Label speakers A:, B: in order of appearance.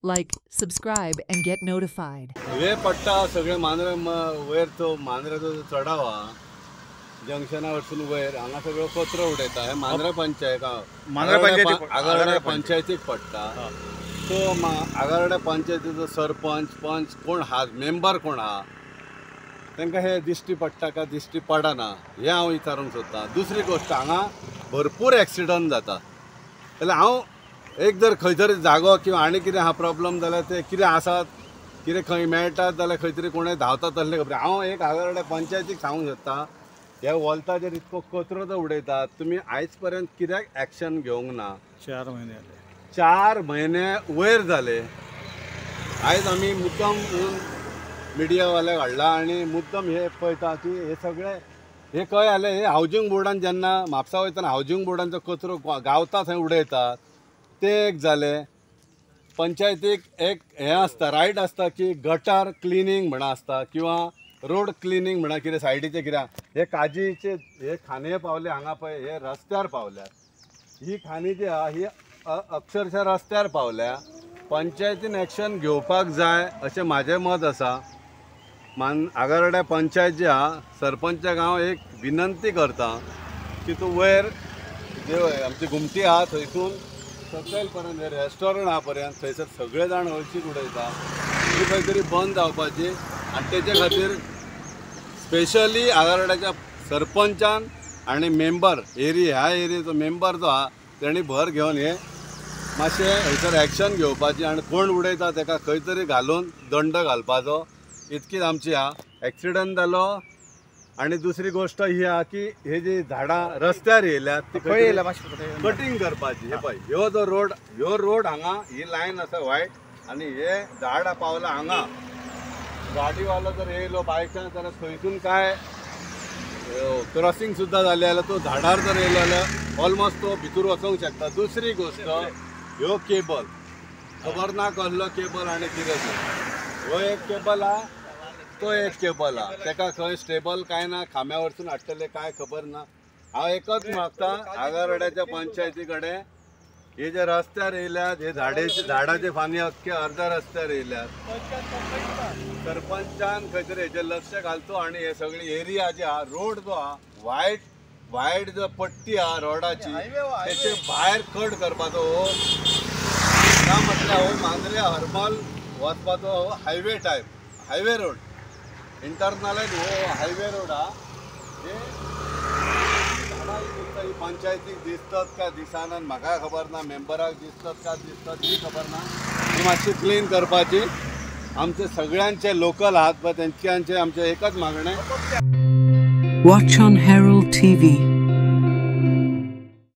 A: Like, subscribe, and get notified.
B: हे पट्टा सगळे मांद्रे वयर तो मांद्रेचो चढाव हा जंक्शना वरसून वयर हांगा सगळो कचरो उडयता हे मांद्रे पंचायत आगारडे पंचायतीक पडटा तो आगारडे पंचायतीचो सरपंच पंच कोण हा मेंबर कोण हा तांकां हे दिश्टी पडटा काय दिश्टी पडना हे हांव विचारूंक सोदतां। दुसरी गोश्ट हांगा भरपूर एक्सिडंट जाता जाल्यार हांव एक जर खंय तरी जागो किंवा आनी कितें हा प्रॉब्लम जाल्यार ते कितें आसात कितें खंय मेळटात जाल्यार खंय तरी कोणें धांवतात तसले खबर हांव एक आगारडे पंचायतीक सांगूंक सोदतां ह्या वॉल्ताचेर इतको कचरो जो उडयतात तुमी आयज पर्यंत कित्याक एक्शन घेवंक ना?
C: 4 म्हयने जाले
B: 4 म्हयने वयर जाले। आयज आमी मुद्दम येवन मिडियावाले हाडला आनी मुद्दम हे पळयता की हे सगळे हे खंय जालें हे हावजींग बोर्डान जेन्ना म्हापसा वयतना हावजींग बोर्डांचो कचरो गावता थंय उडयतात ते एक जालें। पंचायतीक एक हे आसता रायट आसता की गटार क्लिनींग म्हणा आसता किंवा रोड क्लिनींग म्हणा कितें सायडीचे कित्याक हे काजीचे हे खाने पावले हांगा पळय हे रस्त्यार पावल्यात ही खाणी जी आहा ही अक्षरशः रस्त्यार पावल्या पंचायतीन एक्शन घेवपाक जाय अशें म्हाजें मत आसा। आगारड्या पंचायत जी आहा सरपंचाक हांव एक विनंती करता की तूं वयर जे आमची घुमटी आहा थंयसून सकयल पर्यंत रेस्टॉरंट आहा पर्यंत थंयसर सगळे जाण हळशीक उडयता ती खंय तरी बंद जावपाची आनी तेचे खातीर स्पेशली आगारड्याच्या सरपंचान आनी मेंबर ह्या एरियेचो मेंबर जो आहा तेणी भर घेवन हे मातशें हयसर एक्शन घेवपाची आनी कोण उडयता ताका खंय तरी घालून दंड घालपाचो इतकीच आमची हा। एक्सिडंट जालो आनी दुसरी गोश्ट ही आहा की हे जी झाडां रस्त्यार येयल्यात ती कटिंग करपाची। हे पळय ह्यो रोड हांगा ही लायन आसा वायट आनी हे झाड पावला हांगा गाडीवालो जर येयलो बायकान जाल्यार थंयसून काय क्रॉसिंग सुद्दां जालें जाल्यार तो झाडार जर येयलो जाल्यार ऑलमोस्ट तो भितर वचूंक शकता। दुसरी गोश्ट ह्यो केबल खबर ना कसलो केबल आनी कितें हो एक केबल हा तो एक केबल हा तेका खंय स्टेबल काय ना खांब्या वरसून हाडटले काय खबर ना। हांव एकच मागता आगारड्याच्या पंचायती कडेन हे जे रस्त्यार येयल्यात हे झाडाचे फानी अख्खे अर्ध्या रस्त्यार येयल्यात सरपंचान खंय तरी हेजेर लक्ष घालचो आनी हे सगळी एरिया जी आहा रोड जो आहा वायट जो पट्टी आहा रोडाची तेचे भायर कट करपाचो हो ना म्हटल्यार हो मांद्रे हरमल वचपाचो highway type highway road internal हो हायवे रोड हा हे झाडां पंचायतीक दिसतात का दिसना म्हाका खबर ना मेंबराक दिसतात का दिसतात ही खबर ना ही मातशी क्लीन करपाची आमचे सगळ्यांचे लोकल आहात पण तेंच्यांचे आमचे एकच मागणें
A: Watch on Herald TV.